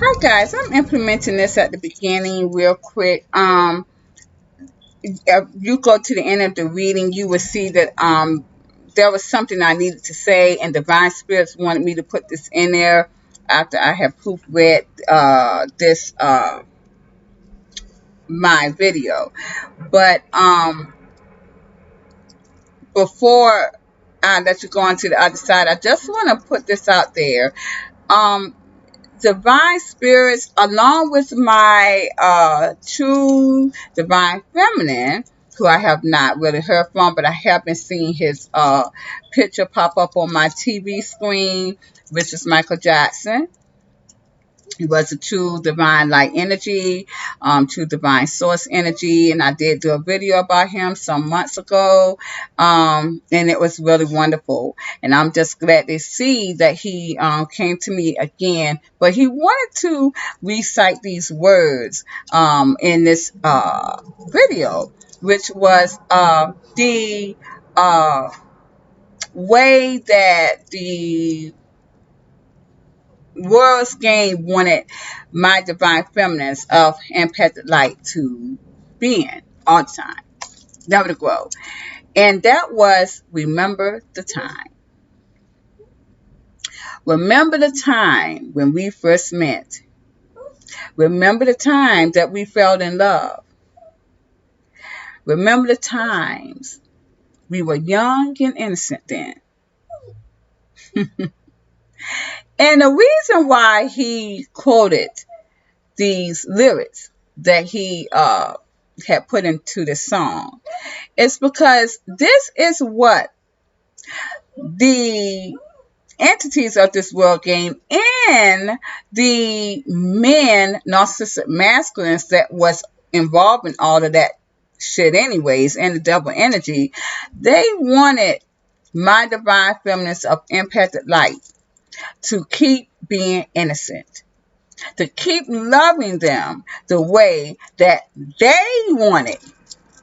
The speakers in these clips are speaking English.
Hi guys, I'm implementing this at the beginning real quick. If you go to the end of the reading, you will see that there was something I needed to say, and Divine Spirits wanted me to put this in there after I have proofread this my video. But before I let you go on to the other side, I just want to put this out there. Um, Divine spirits, along with my true divine feminine, who I have not really heard from, but I have been seeing his picture pop up on my TV screen, which is Michael Jackson. He was a true divine light energy, true divine source energy, and I did do a video about him some months ago, and it was really wonderful. And I'm just glad to see that he came to me again, but he wanted to recite these words in this video, which was the uh, way that the World's Game wanted my divine feminines of empathic light to be in all the time, never to grow. And that was remember the time. Remember the time when we first met. Remember the time that we fell in love. Remember the times we were young and innocent then. And the reason why he quoted these lyrics that he had put into the song is because this is what the entities of this world game and the men, narcissistic masculines that was involved in all of that shit anyways, and the double energy, they wanted my divine feminines of empathic light to keep being innocent, to keep loving them the way that they wanted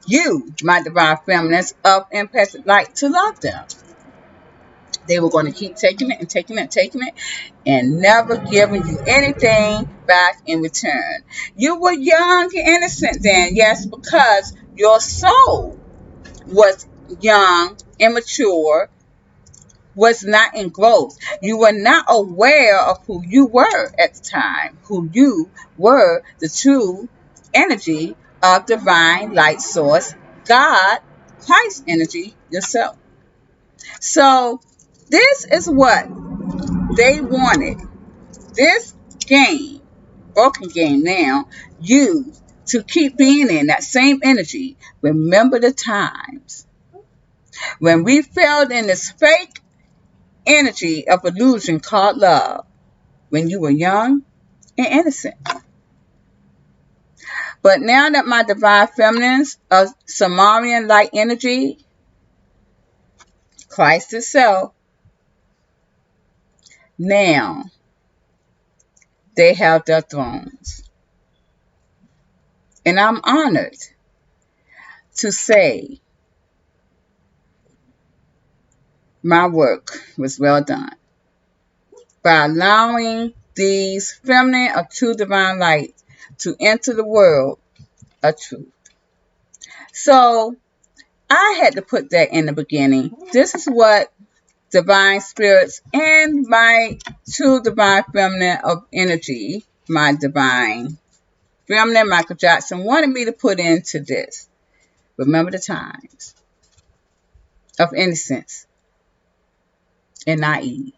you, my divine feminines of empathic light, to love them. They were going to keep taking it and taking it and taking it and never giving you anything back in return. You were young and innocent then, yes, because your soul was young, immature, was not in growth. You were not aware of who you were at the time, who you were the true energy of divine light source, God, Christ energy yourself. So this is what they wanted. This game, broken game now, you to keep being in that same energy. Remember the times when we felt in this fake energy of illusion called love, when you were young and innocent. But now that my divine feminines of Samarian light energy, Christ itself, now they have their thrones. And I'm honored to say my work was well done by allowing these feminine of true divine light to enter the world of truth. So I had to put that in the beginning. This is what divine spirits and my true divine feminine of energy, my divine feminine Michael Jackson, wanted me to put into this. Remember the times of innocence and naive.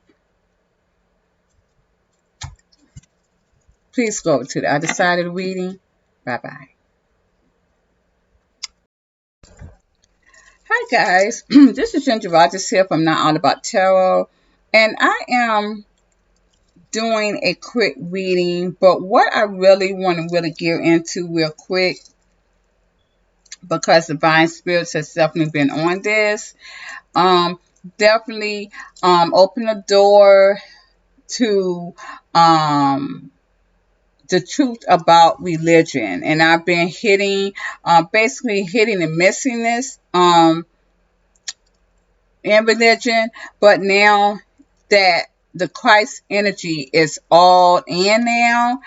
Please go to the other side of the reading. Bye-bye. Hi guys, this is Ginger Rogers here from Not All About Tarot, and I am doing a quick reading, but what I really want to really get into real quick, because Divine Spirits has definitely been on this, definitely open the door to the truth about religion. And I've been basically hitting the missingness in religion, but now that the Christ energy is all in now.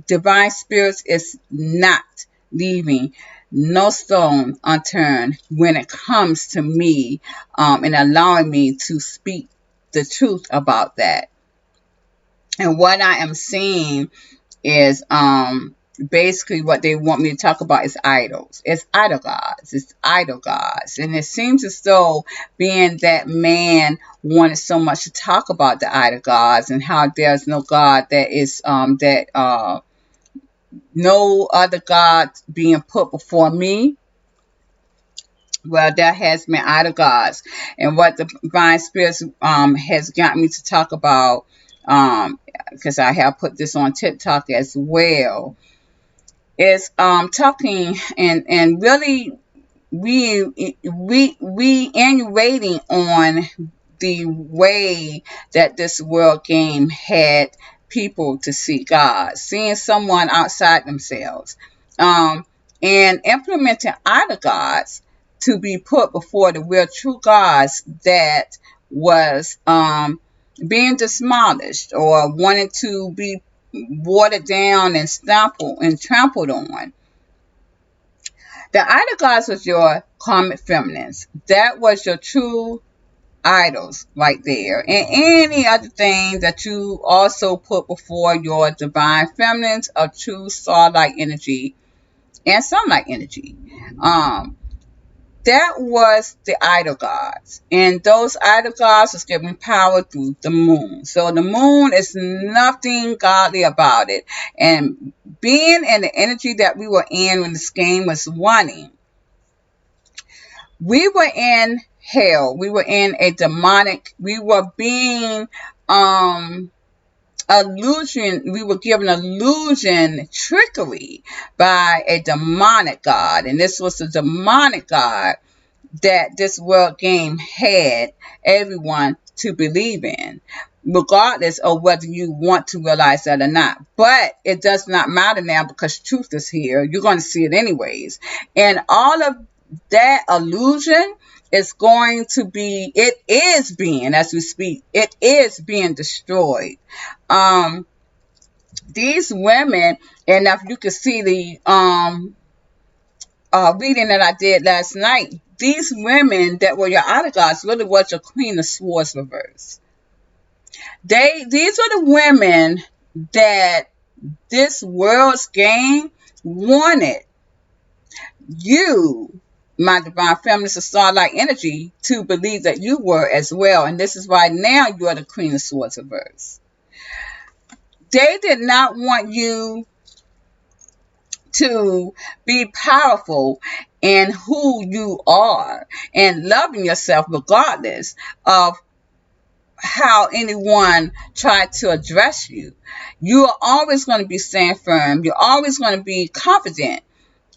Divine spirits is not leaving no stone unturned when it comes to me, and allowing me to speak the truth about that. And what I am seeing is basically what they want me to talk about is idols. It's idol gods. It's idol gods. And it seems as though being that man wanted so much to talk about the idol gods and how there's no God that is no other God being put before me. Well, that has been idol gods. And what the divine spirits has got me to talk about, because I have put this on TikTok as well, is talking and really we innovating on the way that this world game had people to see God, seeing someone outside themselves, and implementing idol gods to be put before the real true gods that was being demolished or wanted to be watered down and trampled on. The idol gods was your karmic feminines. That was your true idols right there. And any other thing that you also put before your divine feminines of true starlight energy and sunlight energy. That was the idol gods. And those idol gods was given power through the moon. So the moon is nothing godly about it. And being in the energy that we were in when this game was running, we were in hell. We were in a demonic, we were being illusion, we were given illusion, trickery by a demonic god. And this was the demonic god that this world game had everyone to believe in, regardless of whether you want to realize that or not. But it does not matter now because truth is here. You're going to see it anyways. And all of that illusion is going to be, it is being, as we speak, it is being destroyed. These women, and if you can see the reading that I did last night, these women that were your idol gods really was your Queen of Swords reverse. These are the women that this world's game wanted you, my divine feminist of starlight energy, to believe that you were as well. And this is why now you are the Queen of Swords reverse. They did not want you to be powerful in who you are and loving yourself regardless of how anyone tried to address you. You are always going to be staying firm. You're always going to be confident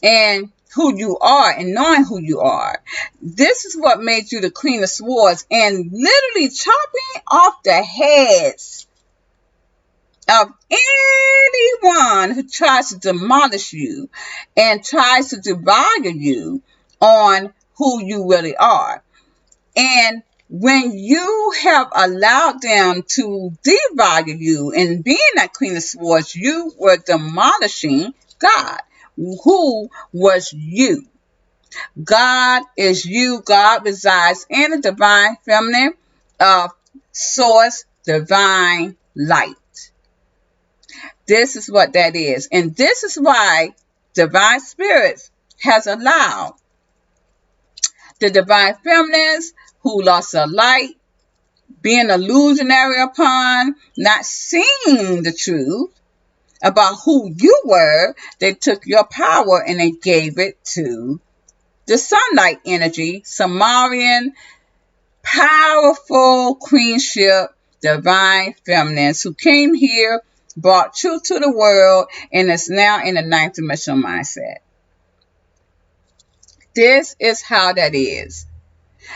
in who you are and knowing who you are. This is what made you the Queen of Swords, and literally chopping off the heads of anyone who tries to demolish you and tries to devalue you on who you really are. And when you have allowed them to devalue you and being that Queen of Swords, you were demolishing God, who was you. God is you. God resides in the divine feminine of source, divine light. This is what that is. And this is why divine spirits has allowed the divine feminines who lost their light, being illusionary upon, not seeing the truth about who you were. They took your power and they gave it to the sunlight energy, Sumerian, powerful queenship, divine feminines who came here, brought truth to the world, and is now in the ninth dimensional mindset. This is how that is.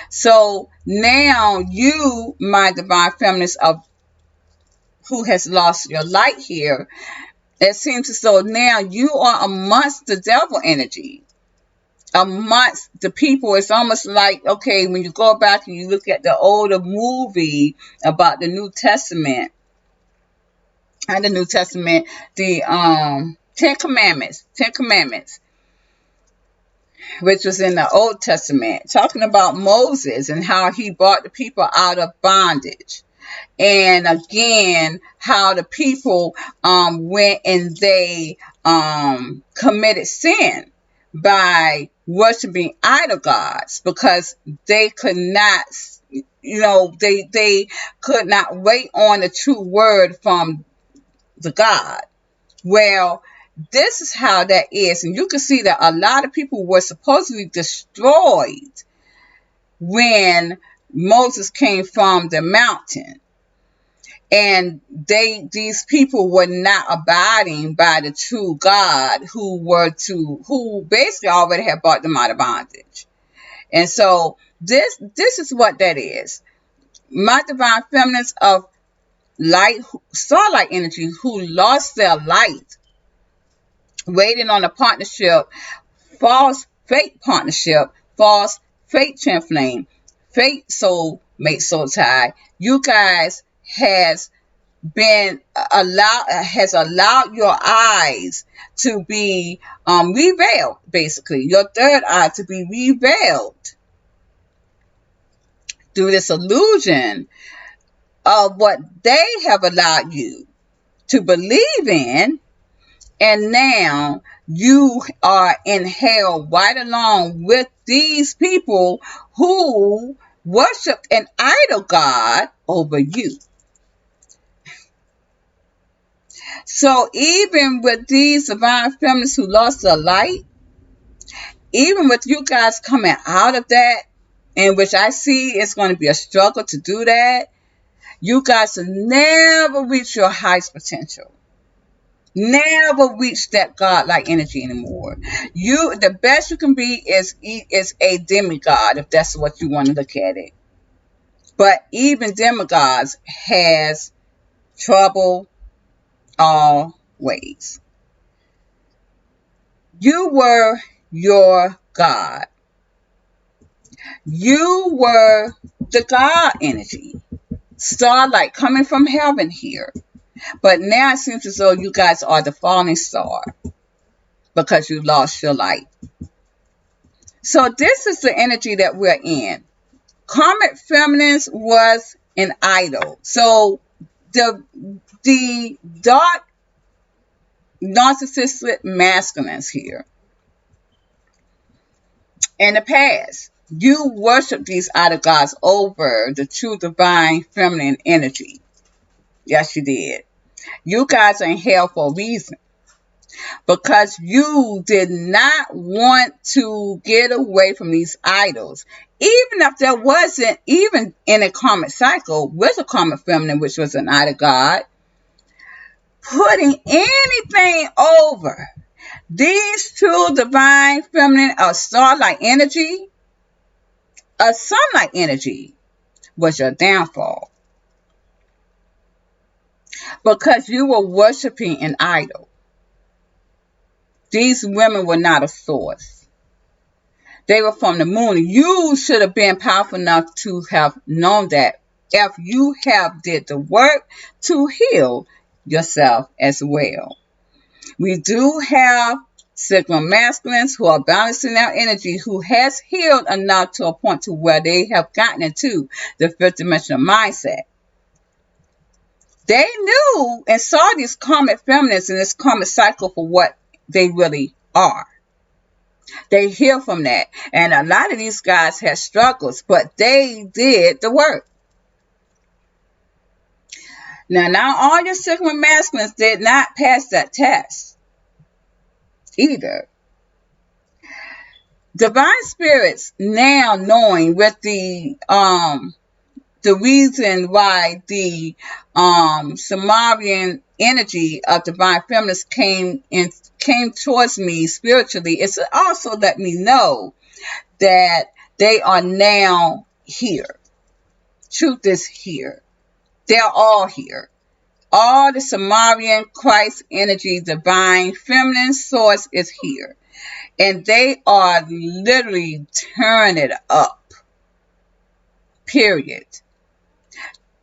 So now you, my divine feminist of who has lost your light here, it seems as though now you are amongst the devil energy. amongst the people. It's almost like, okay, when you go back and you look at the older movie about the New Testament, and the New Testament, the Ten Commandments, which was in the Old Testament, talking about Moses and how he brought the people out of bondage. And again, how the people went and they committed sin by worshiping idol gods, because they could not, they could not wait on the true word from the God. Well, this is how that is. And you can see that a lot of people were supposedly destroyed when Moses came from the mountain. And these people were not abiding by the true God, who basically already had brought them out of bondage. And so this is what that is. My divine feminines of light, starlight energy, who lost their light, waiting on a partnership, false fake partnership, false fake twin flame, fake soul mate, soul tie. You guys has allowed your eyes to be revealed, basically your third eye to be revealed through this illusion of what they have allowed you to believe in. And now you are in hell right along with these people who worshiped an idol god over you. So even with these divine feminists who lost their light, even with you guys coming out of that, in which I see it's going to be a struggle to do that, you guys will never reach your highest potential. Never reach that God-like energy anymore. The best you can be is a demigod, if that's what you want to look at it. But even demigods has trouble always. You were your God. You were the God energy. Starlight coming from heaven here. But now it seems as though you guys are the falling star because you lost your light. So this is the energy that we're in. Karmic feminines was an idol. So the dark narcissistic masculines here. In the past, you worship these idol gods over the true divine feminine energy. Yes, you did. You guys are in hell for a reason. Because you did not want to get away from these idols. Even if there wasn't, even in a karmic cycle with a karmic feminine, which was an idol god, putting anything over these two divine feminine or starlight energy, a sunlight energy, was your downfall. Because you were worshiping an idol. These women were not a source. They were from the moon. You should have been powerful enough to have known that if you have did the work to heal yourself as well. We do have Sigma masculines who are balancing their energy, who has healed enough to a point to where they have gotten into the fifth dimensional mindset. They knew and saw these karmic feminists in this karmic cycle for what they really are. They heal from that. And a lot of these guys had struggles, but they did the work. Now all your Sigma masculines did not pass that test either. Divine spirits now knowing with the reason why the Sumerian energy of divine feminists came towards me spiritually, it's also let me know that they are now here. Truth is here. They're all here. All the Sumerian Christ energy, divine feminine source is here. And they are literally tearing it up. Period.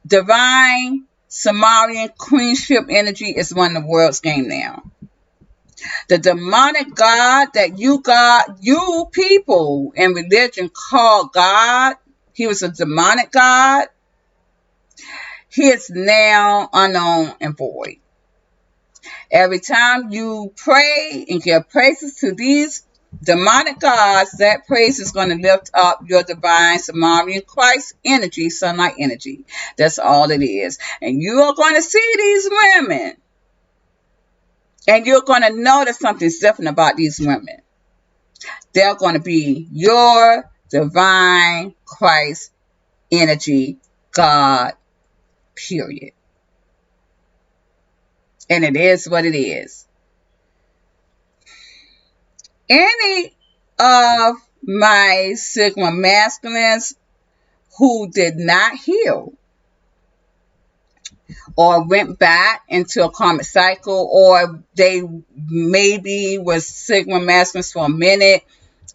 Divine Sumerian queenship energy is running the world's game now. The demonic God that you people in religion call God, he was a demonic God. He is now unknown and void. Every time you pray and give praises to these demonic gods, that praise is going to lift up your divine Sumerian Christ energy, sunlight energy. That's all it is. And you are going to see these women. And you're going to notice something different about these women. They're going to be your divine Christ energy God, period. And it is what it is. Any of my Sigma masculines who did not heal or went back into a karmic cycle, or they maybe was Sigma masculines for a minute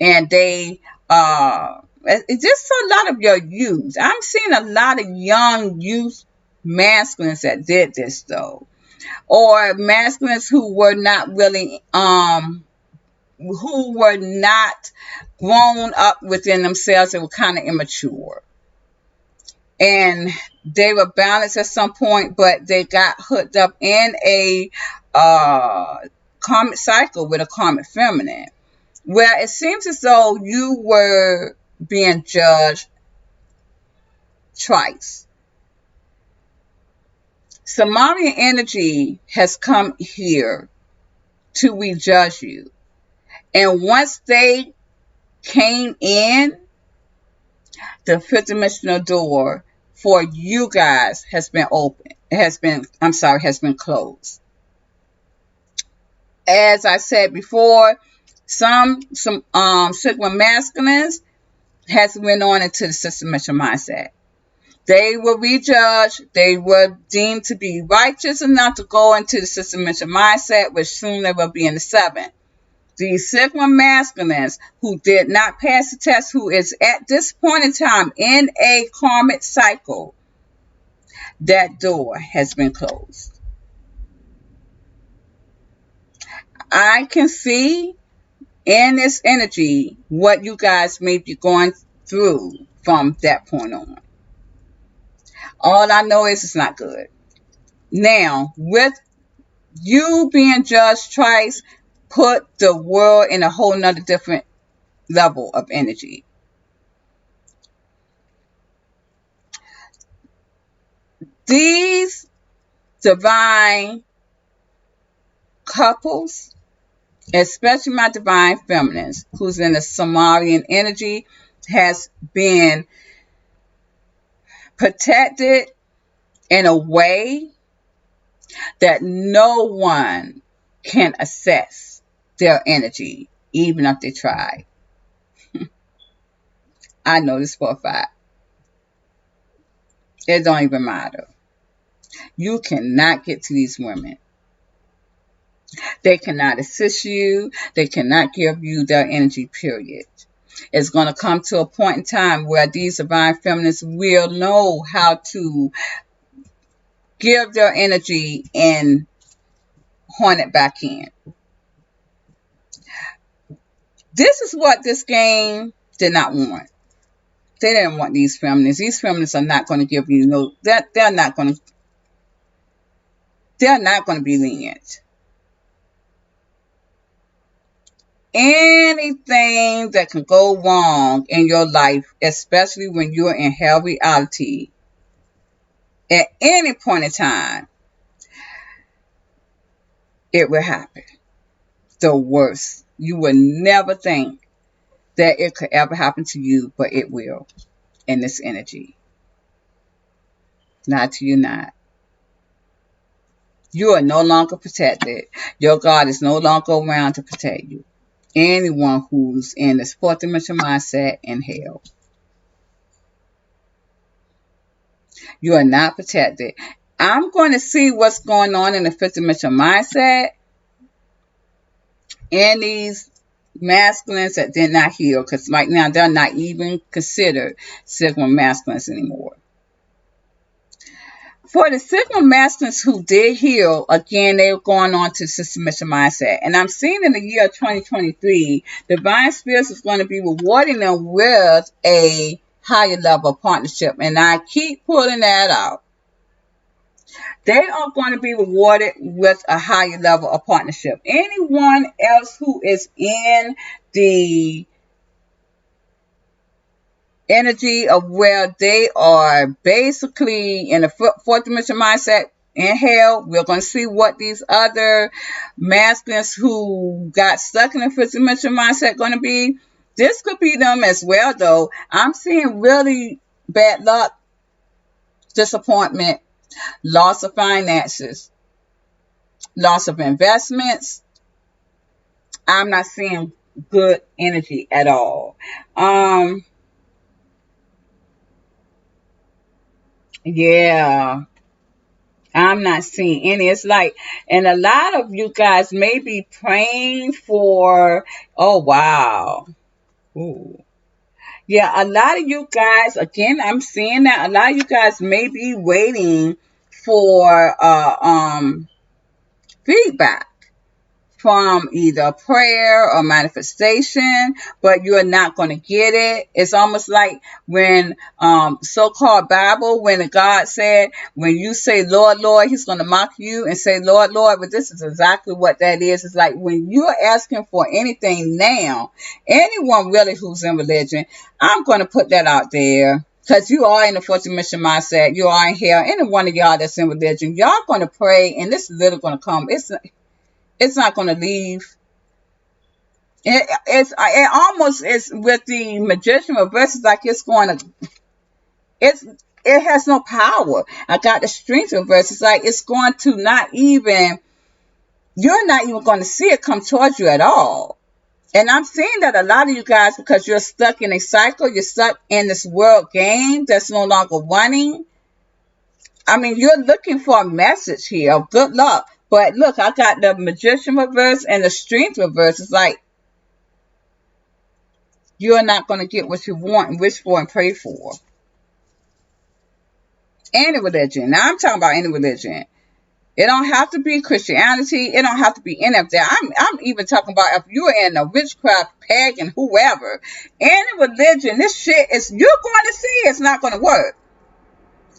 and they it's just a lot of your youth. I'm seeing a lot of young youth masculines that did this though, or masculines who were not really who were not grown up within themselves. They were kind of immature. And they were balanced at some point, but they got hooked up in a karmic cycle with a karmic feminine, where it seems as though you were being judged twice. Sumerian energy has come here to rejudge you. And once they came in, the fifth dimensional door for you guys has been open. Has been closed. As I said before, some Sigma masculines has went on into the sixth dimensional mindset. They were rejudged. They were deemed to be righteous enough to go into the sixth dimensional mindset, which soon they will be in the seventh. The Sigma masculines who did not pass the test, who is at this point in time in a karmic cycle, that door has been closed. I can see in this energy what you guys may be going through from that point on. All I know is it's not good. Now, with you being judged twice, put the world in a whole nother different level of energy. These divine couples, especially my divine feminines, who's in the Sumerian energy, has been protected in a way that no one can assess their energy, even if they try. I know this for a fact. It don't even matter. You cannot get to these women. They cannot assist you. They cannot give you their energy, period. It's going to come to a point in time where these divine feminists will know how to give their energy and horn it back in. This is what this game did not want. They didn't want these feminists. These feminists are not going to give you no. They're not going to be lenient. Anything that can go wrong in your life, especially when you're in hell reality, at any point in time, it will happen. The worst. You will never think that it could ever happen to you, but it will in this energy. Not to you, not. You are no longer protected. Your God is no longer around to protect you. Anyone who's in this fourth dimension mindset in hell. You are not protected. I'm going to see what's going on in the fifth dimension mindset in these masculines that did not heal, because right now they're not even considered Sigma masculines anymore. For the Sigma masculines who did heal, again, they were going on to submission mindset. And I'm seeing in the year 2023, divine spirits is going to be rewarding them with a higher level of partnership. And I keep pulling that out. They are going to be rewarded with a higher level of partnership. Anyone else who is in the energy of where they are basically in the fourth dimension mindset in hell, we're going to see what these other masculines who got stuck in the fifth dimension mindset going to be. This could be them as well, though. I'm seeing really bad luck, disappointment, loss of finances, loss of investments. I'm not seeing good energy at all. Yeah, I'm not seeing any. It's like, and a lot of you guys may be praying for, oh, wow. Ooh. Yeah, a lot of you guys, again, I'm seeing that a lot of you guys may be waiting for feedback from either prayer or manifestation, but you're not going to get it. It's almost like when so-called Bible, when God said, when you say, Lord, Lord, he's going to mock you and say, Lord, Lord, but this is exactly what that is. It's like when you're asking for anything now, anyone really who's in religion, I'm going to put that out there. Because you are in the fourth dimension mindset, you are in hell. Any one of y'all that's in religion, y'all going to pray, and this is literally going to come. It's not going to leave. It almost is with the magician reverse. It's like it's going to. It has no power. I got the strength reverse. It's like it's going to not even. You're not even going to see it come towards you at all. And I'm seeing that a lot of you guys, because you're stuck in a cycle, you're stuck in this world game that's no longer running. I mean, you're looking for a message here of good luck. But look, I got the magician reverse and the strength reverse. It's like you're not going to get what you want and wish for and pray for. Any religion. Now, I'm talking about any religion. It don't have to be Christianity. It don't have to be any of that. I'm even talking about if you're in a witchcraft, pagan, whoever. Any religion, this shit is, you're going to see it's not going to work.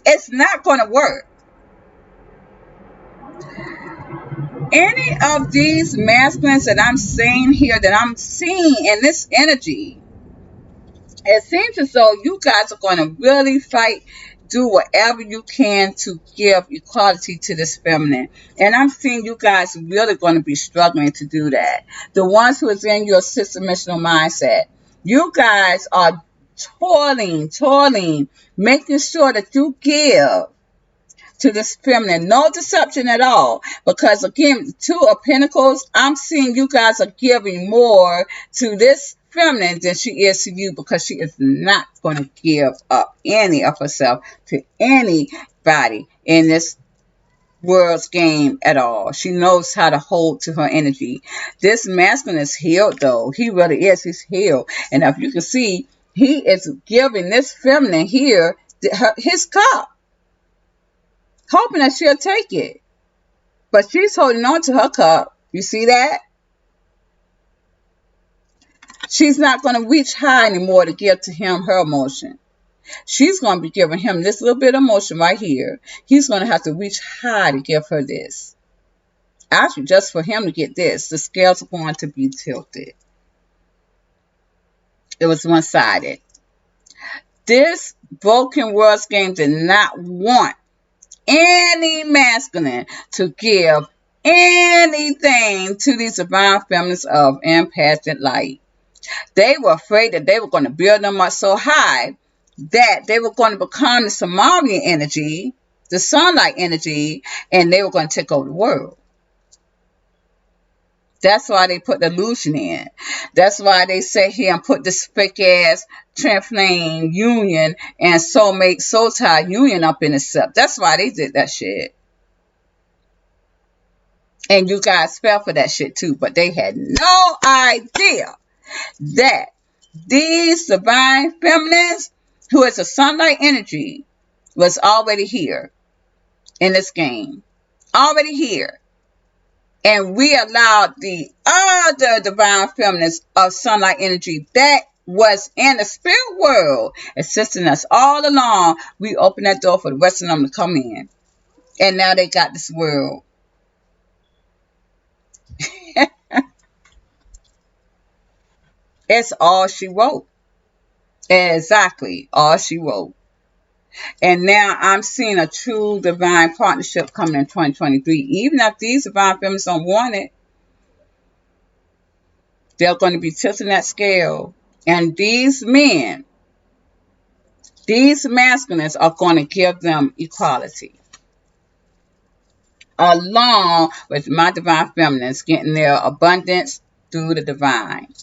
It's not going to work. Any of these masculines that I'm seeing here, that I'm seeing in this energy, it seems as though you guys are going to really fight, do whatever you can to give equality to this feminine. And I'm seeing you guys really going to be struggling to do that. The ones who is in your six-dimensional mindset, you guys are toiling, making sure that you give to this feminine. No deception at all. Because again, Two of Pentacles, I'm seeing you guys are giving more to this feminine than she is to you, because she is not going to give up any of herself to anybody in this world's game at all. She knows how to hold to her energy. This masculine is healed, though. He really is. He's healed. And if you can see, he is giving this feminine here his cup, hoping that she'll take it. But she's holding on to her cup. You see that? She's not going to reach high anymore to give to him her emotion. She's going to be giving him this little bit of emotion right here. He's going to have to reach high to give her this. Actually, just for him to get this, the scales are going to be tilted. It was one-sided. This broken world's game did not want any masculine to give anything to these divine feminines of empathic light. They were afraid that they were going to build them up so high that they were going to become the Samarian energy, the sunlight energy, and they were going to take over the world. That's why they put the illusion in. That's why they sit here and put this fake ass twin flame union and soulmate soul tie union up in itself. That's why they did that shit. And you guys fell for that shit too, but they had no idea that these divine feminines, who is a sunlight energy, was already here in this game. Already here. And we allowed the other divine feminines of sunlight energy that was in the spirit world assisting us all along. We opened that door for the rest of them to come in. And now they got this world. It's all she wrote. Exactly all she wrote. And now I'm seeing a true divine partnership coming in 2023. Even if these divine feminists don't want it, they're going to be tilting that scale. And these men, these masculines are going to give them equality. Along with my divine feminines getting their abundance through the divine.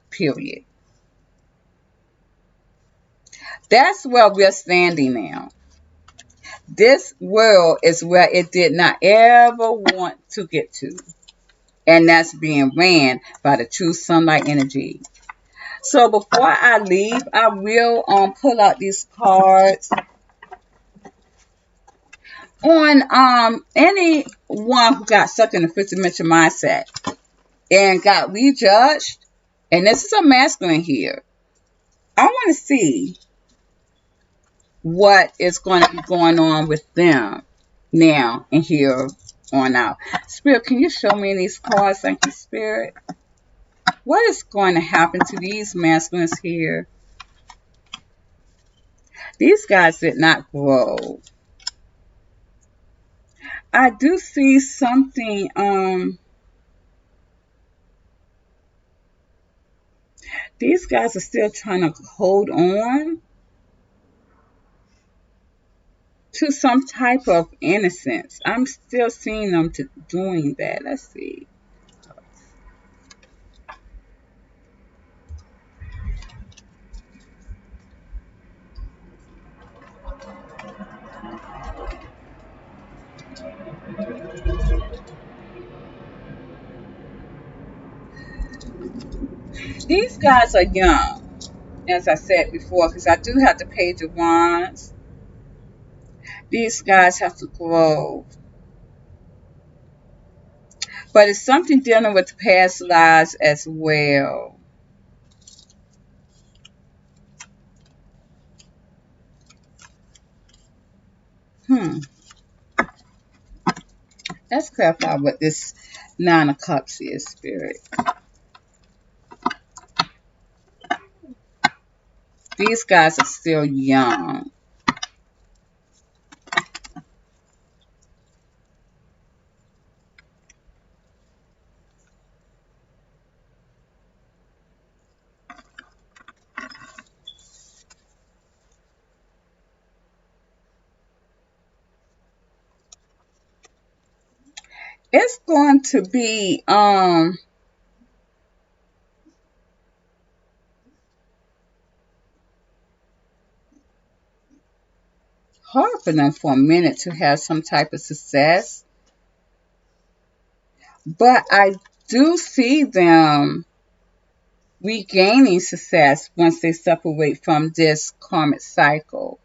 Period. That's where we're standing now. This world is where it did not ever want to get to. And that's being ran by the true sunlight energy. So before I leave, I will pull out these cards on anyone who got stuck in the fifth dimension mindset and got rejudged. And this is a masculine here. I want to see what is going to be going on with them now and here on out. Spirit, can you show me these cards? Thank you, Spirit. What is going to happen to these masculines here? These guys did not grow. I do see something, these guys are still trying to hold on to some type of innocence. I'm still seeing them doing that. Let's see. These guys are young, as I said before, because I do have the Page of Wands. These guys have to grow. But it's something dealing with past lives as well. Let's clarify what this Nine of Cups is, Spirit. These guys are still young. It's going to be hard for them for a minute to have some type of success. But I do see them regaining success once they separate from this karmic cycle.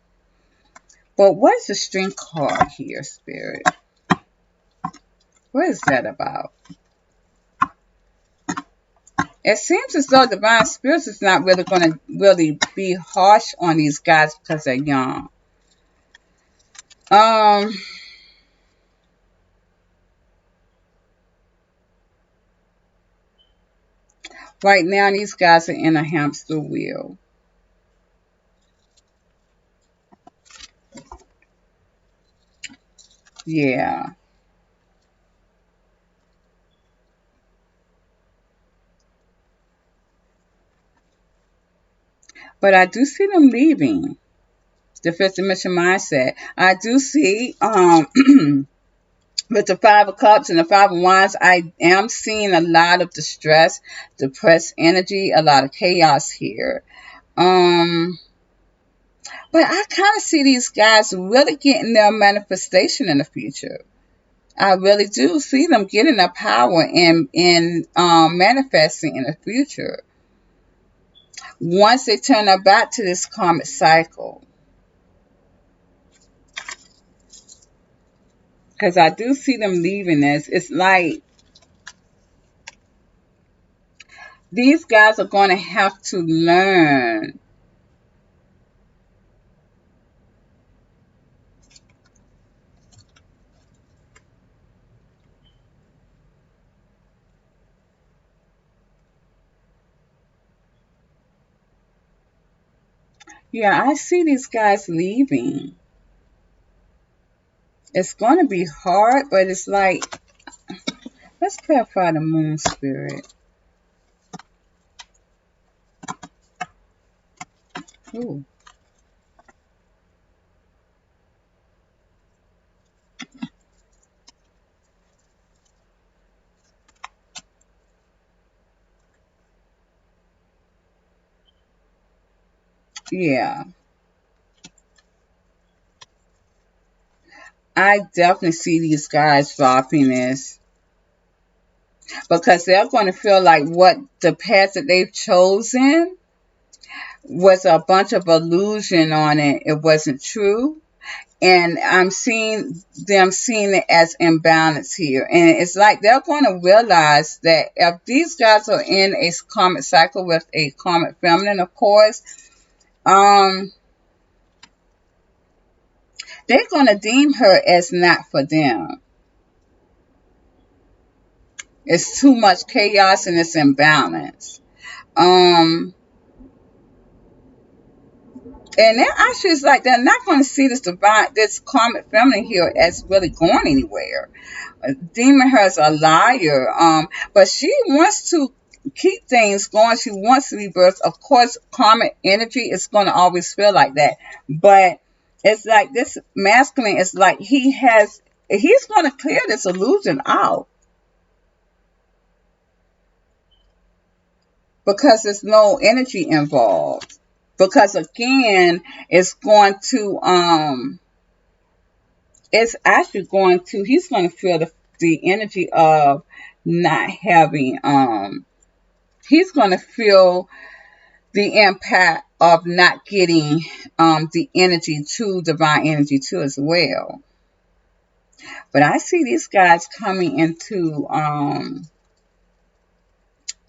But what is the Strength card here, Spirit? What is that about? It seems as though Divine Spirits is not really going to really be harsh on these guys because they're young. Right now, these guys are in a hamster wheel. Yeah. But I do see them leaving the fifth dimension mindset. I do see with the Five of Cups and the Five of Wands, I am seeing a lot of distress, depressed energy, a lot of chaos here. But I kind of see these guys really getting their manifestation in the future. I really do see them getting the power and manifesting in the future once they turn their back to this karmic cycle. Because I do see them leaving this. It's like these guys are going to have to learn. Yeah, I see these guys leaving. It's going to be hard, but it's like, let's clarify the moon spirit. Ooh. Yeah, I definitely see these guys dropping this because they're going to feel like what the path that they've chosen was a bunch of illusion on it. It wasn't true. And I'm seeing them seeing it as imbalance here. And it's like they're going to realize that if these guys are in a karmic cycle with a karmic feminine, of course, um, they're going to deem her as not for them. It's too much chaos and it's imbalance. Um, and then actually, it's like they're not going to see this karmic feminine here as really going anywhere. Demon her as a liar. But she wants to keep things going. She wants to rebirth. Of course, karmic energy is going to always feel like that. But it's like this masculine is like he's going to clear this illusion out because there's no energy involved. Because again, he's going to feel the energy of not having, he's going to feel the impact of not getting the energy to divine energy too as well. But I see these guys coming into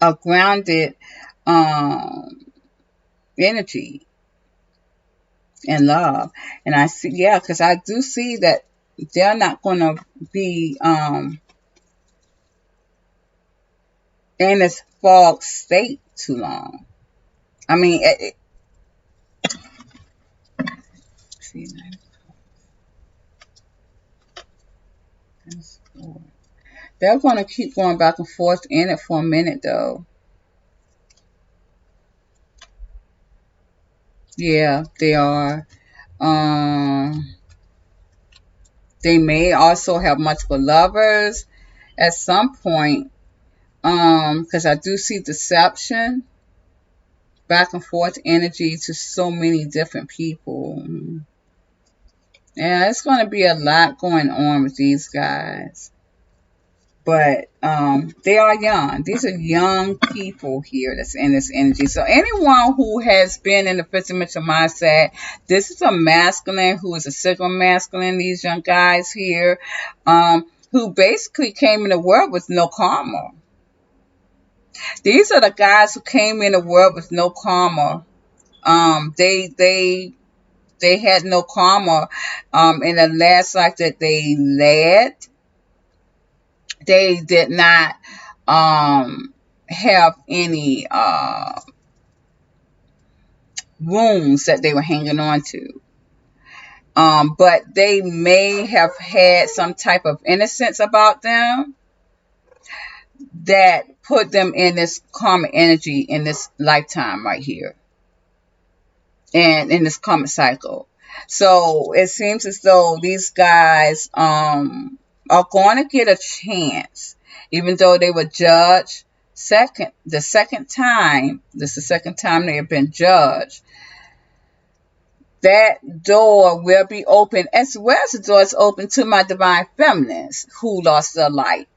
a grounded energy and love. And I see, yeah, because I do see that they're not going to be in this fog state too long. I mean, see, they're going to keep going back and forth in it for a minute, though. Yeah, they are. They may also have multiple lovers at some point. Because I do see deception, back and forth energy to so many different people. Yeah, it's going to be a lot going on with these guys. But they are young. These are young people here that's in this energy. So anyone who has been in the fifth dimensional mindset, this is a masculine who is a sigma masculine, these young guys here, who basically came in the world with no karma. These are the guys who came in the world with no karma. They had no karma in the last life that they led. They did not have any wounds that they were hanging on to. But they may have had some type of innocence about them that put them in this karmic energy in this lifetime right here. And in this karmic cycle. So it seems as though these guys are going to get a chance, even though they were judged the second time. This is the second time they have been judged. that door will be open, as well as the door is open to my divine feminines who lost their light,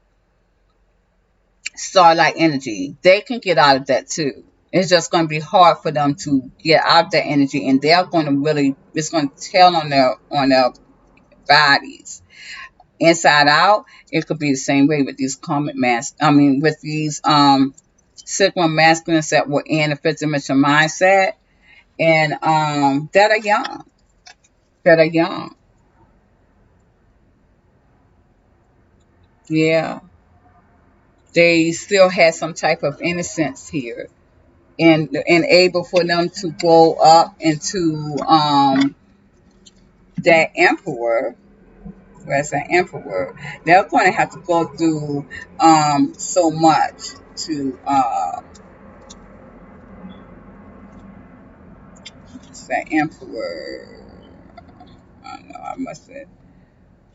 starlight energy. They can get out of that too. It's just going to be hard for them to get out of that energy, and they're going to really, it's going to tell on their bodies, inside out. It could be the same way with these comet mass. I mean, with these Sigma masculines that were in the fifth dimension mindset, and that are young, that are young. Yeah, they still had some type of innocence here, and able for them to grow up into that emperor. As an emperor, they're going to have to go through so much to say emperor. I don't know. I must have.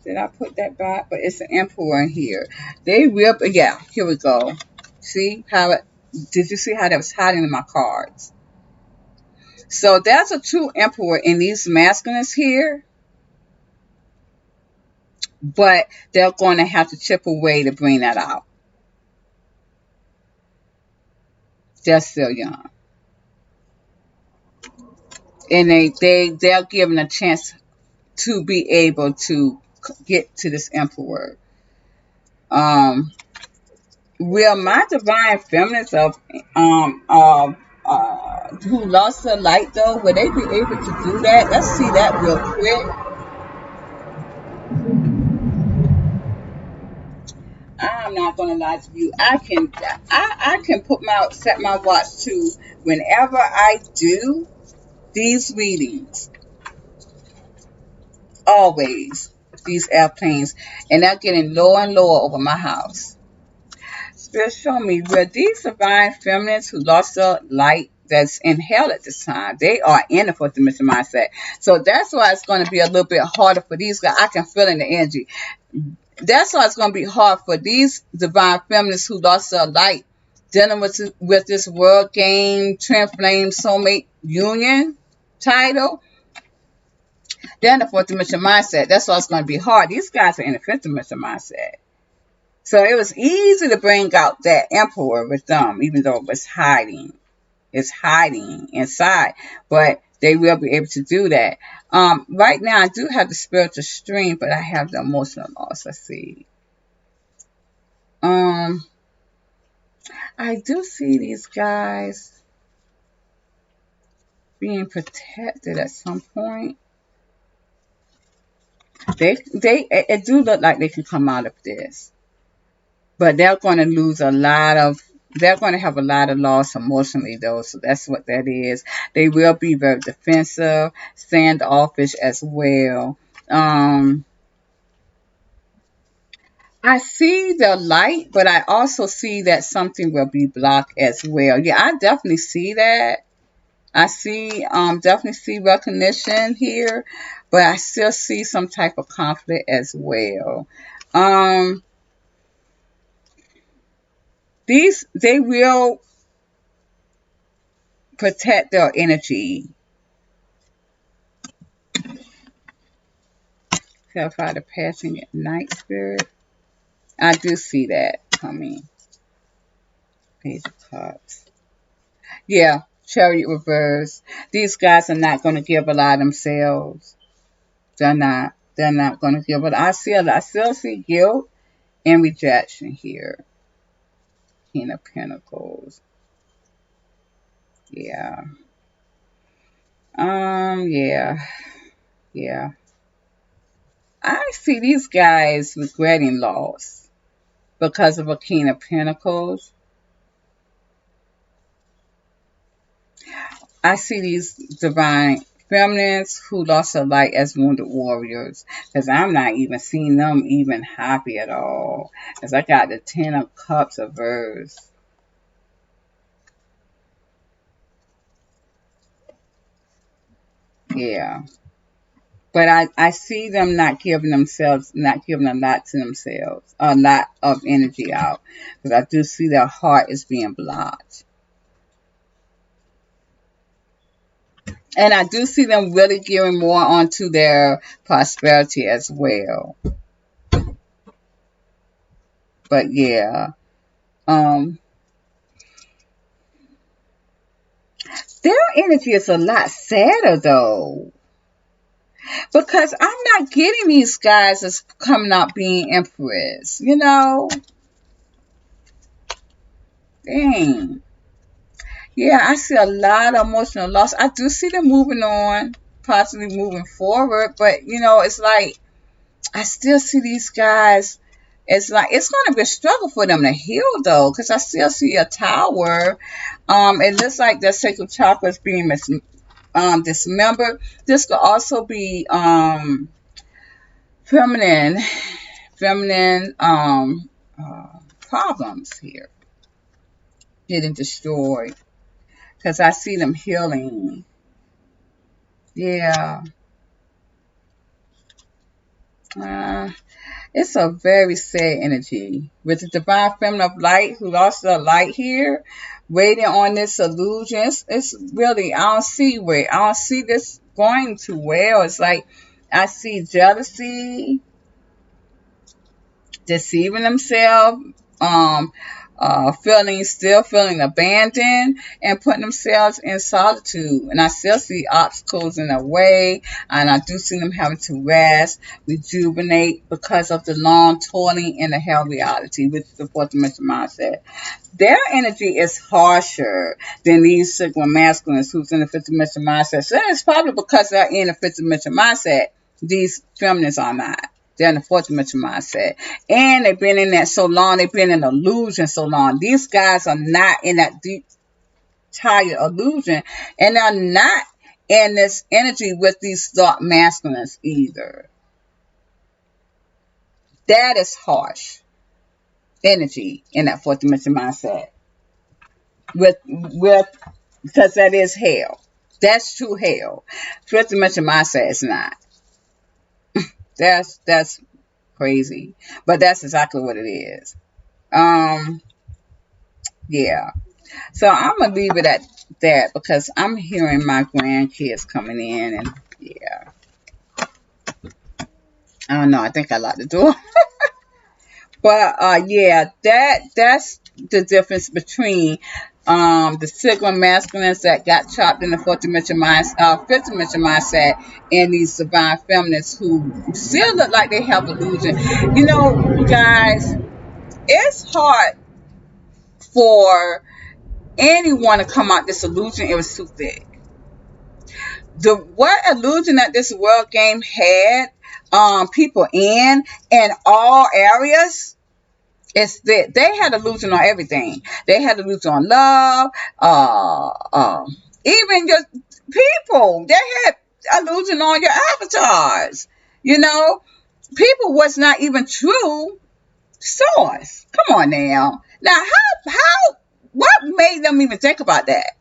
Did I put that back? But it's an emperor in here. They will. Yeah. Here we go. See how it? Did you see how that was hiding in my cards? So that's a true emperor in these masculines here, but they're going to have to chip away to bring that out. They're still young, and they're given a chance to be able to get to this emperor. Will my divine feminines of who lost their light though, will they be able to do that? Let's see that real quick. I'm not gonna lie to you. I can set my watch to whenever I do these readings, always these airplanes, and they're getting lower and lower over my house. Spirit, show me where these divine feminines who lost their light that's in hell at this time, they are in the fourth dimension mindset. So that's why it's going to be a little bit harder for these guys. I can feel in the energy. That's why it's going to be hard for these divine feminists who lost their light, dealing with this world game, twin flame, soulmate union title. They're in the fourth dimension mindset. That's why it's going to be hard. These guys are in the fifth dimension mindset. So it was easy to bring out that emperor with them, even though it was hiding. It's hiding inside, but they will be able to do that. Right now, I do have the spiritual stream, but I have the emotional loss. Let's see. I do see these guys being protected at some point. It do look like they can come out of this, but they're going to lose a lot of. They're going to have a lot of loss emotionally, though. So that's what that is. They will be very defensive, standoffish as well. I see the light, but I also see that something will be blocked as well. Yeah, I definitely see that. I see, definitely see recognition here, but I still see some type of conflict as well. They will protect their energy. Clarify the passing at night, spirit. I do see that coming. Page of Cups. Yeah, Chariot reverse. These guys are not going to give a lot of themselves. They're not. They're not going to give it. I still see guilt and rejection here. King of Pentacles. Yeah. Yeah. Yeah. I see these guys regretting loss because of a King of Pentacles. I see these divine feminines who lost their light as wounded warriors, because I'm not even seeing them even happy at all, because I got the 10 of Cups reversed. Yeah. But I see them not giving a lot to themselves, a lot of energy out, because I do see their heart is being blocked. And I do see them really gearing more onto their prosperity as well. But yeah, um, their energy is a lot sadder though. Because I'm not getting these guys as coming out being empress, you know? Dang. Yeah, I see a lot of emotional loss. I do see them moving on, possibly moving forward, but you know, it's like I still see these guys. It's like it's going to be a struggle for them to heal though, because I still see a tower. It looks like the sacral chakra is being dismembered. This could also be feminine, feminine problems here getting destroyed because I see them healing. Yeah. Uh, it's a very sad energy. With the divine feminine of light who lost their light here, waiting on this illusion. It's really, I don't see this going too well. It's like I see jealousy, deceiving themselves, um, still feeling abandoned, and putting themselves in solitude. And I still see obstacles in their way, and I do see them having to rest, rejuvenate because of the long toiling in the hell reality, which is the fourth dimension mindset. Their energy is harsher than these Sigma masculines who's in the fifth dimension mindset. So it's probably because they're in the fifth dimension mindset, these feminists are not. They're in the fourth dimension mindset. And they've been in that so long. They've been in illusion so long. These guys are not in that deep, tired illusion. And they're not in this energy with these dark masculines either. That is harsh energy in that fourth dimension mindset. With because that is hell. That's true hell. Fifth dimension mindset is not. That's crazy. But that's exactly what it is. Yeah. So I'm gonna leave it at that because I'm hearing my grandkids coming in and yeah. I don't know, I think I locked the door. But yeah, that's the difference between the Sigma masculines that got chopped in the fifth dimension mindset, and these divine feminists who still look like they have illusion. You know, you guys, it's hard for anyone to come out this illusion. It was too thick. What illusion that this world game had people in all areas. It's that they had illusion on everything. They had illusion on love, even just people. They had illusion on your avatars. You know, people was not even true source. Come on now. Now, what made them even think about that?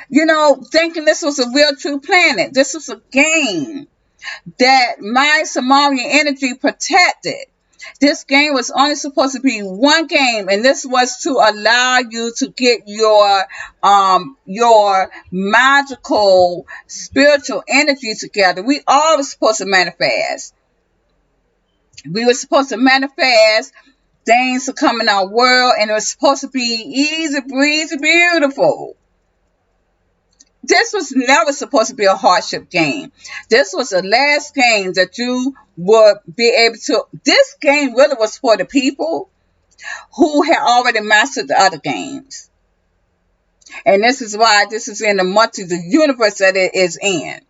You know, thinking this was a real true planet. This was a game that my Samarian energy protected. This game was only supposed to be one game, and this was to allow you to get your magical spiritual energy together. We all were supposed to manifest. We were supposed to manifest things to come in our world, and it was supposed to be easy breezy, beautiful. This was never supposed to be a hardship game. This was the last game that you would be able to. This game really was for the people who had already mastered the other games. And this is why this is in the universe that it is in.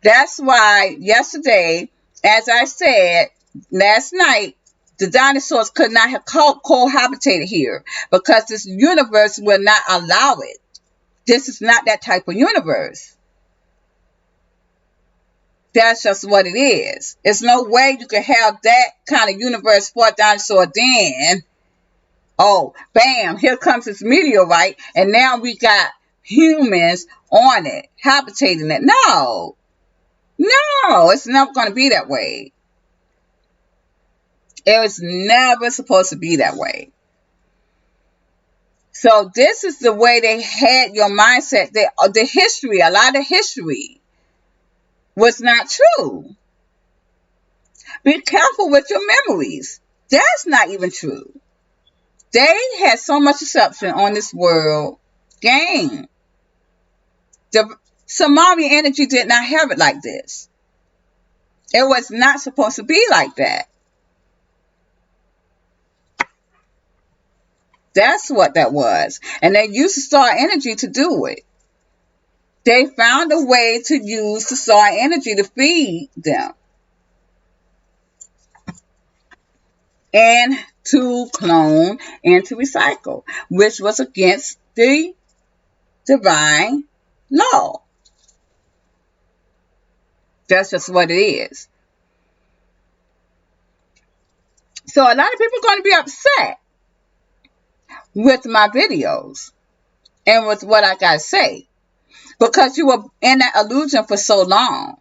That's why yesterday, as I said, last night, the dinosaurs could not have cohabitated here because this universe will not allow it. This is not that type of universe. That's just what it is. There's no way you can have that kind of universe for a dinosaur. Then, oh, bam, here comes this meteorite, and now we got humans on it, habitating it. No, it's never going to be that way. It was never supposed to be that way. So this is the way they had your mindset. The history, a lot of history was not true. Be careful with your memories. That's not even true. They had so much deception on this world game. The Samari energy did not have it like this. It was not supposed to be like that. That's what that was. And they used the star energy to do it. They found a way to use the star energy to feed them and to clone and to recycle, which was against the divine law. That's just what it is. So a lot of people are going to be upset with my videos and with what I got to say because you were in that illusion for so long.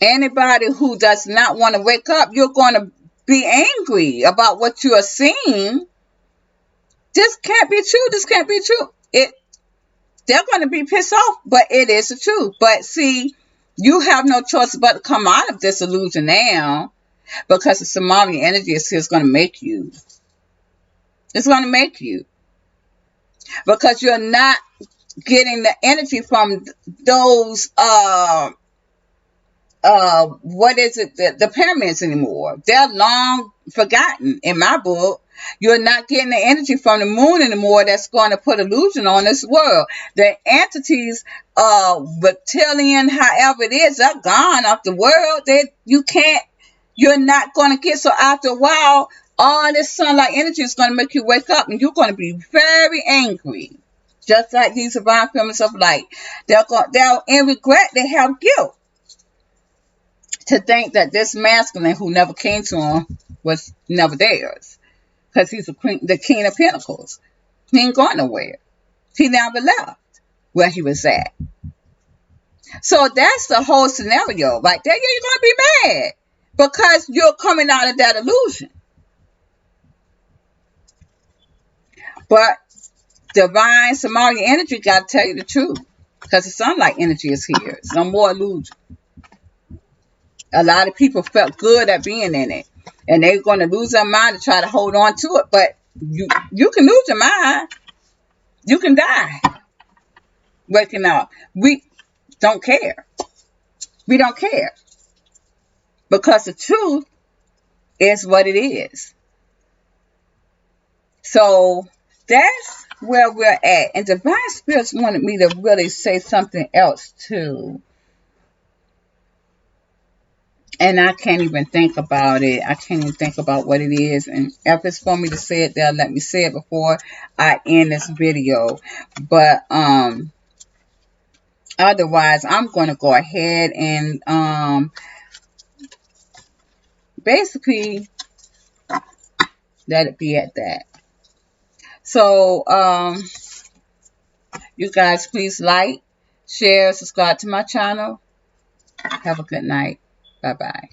Anybody who does not want to wake up, you're going to be angry about what you are seeing. This can't be true. This can't be true. They're going to be pissed off, but it is the truth. But see, you have no choice but to come out of this illusion now because the Samari energy is going to make you. It's going to make you. Because you're not getting the energy from those what is it, the pyramids anymore. They're long forgotten in my book. You're not getting the energy from the moon anymore that's going to put illusion on this world. The entities, reptilian, however it is, they're gone off the world. You're not going to get, so after a while, all this sunlight energy is going to make you wake up and you're going to be very angry. Just like these divine pyramids of light. They're in regret, they have guilt. To think that this masculine who never came to him was never theirs. Because he's the king of pentacles. He ain't going nowhere. He never left where he was at. So that's the whole scenario. Right there, you're going to be mad. Because you're coming out of that illusion. But divine Samari energy got to tell you the truth. Because the sunlight energy is here. It's no more illusion. A lot of people felt good at being in it. And they're going to lose their mind to try to hold on to it. But you can lose your mind. You can die waking up. We don't care. We don't care. Because the truth is what it is. So that's where we're at. And Divine Spirits wanted me to really say something else too. And I can't even think about it. I can't even think about what it is. And if it's for me to say it, they'll let me say it before I end this video. But otherwise, I'm going to go ahead and basically let it be at that. So you guys please like, share, subscribe to my channel. Have a good night. Bye-bye.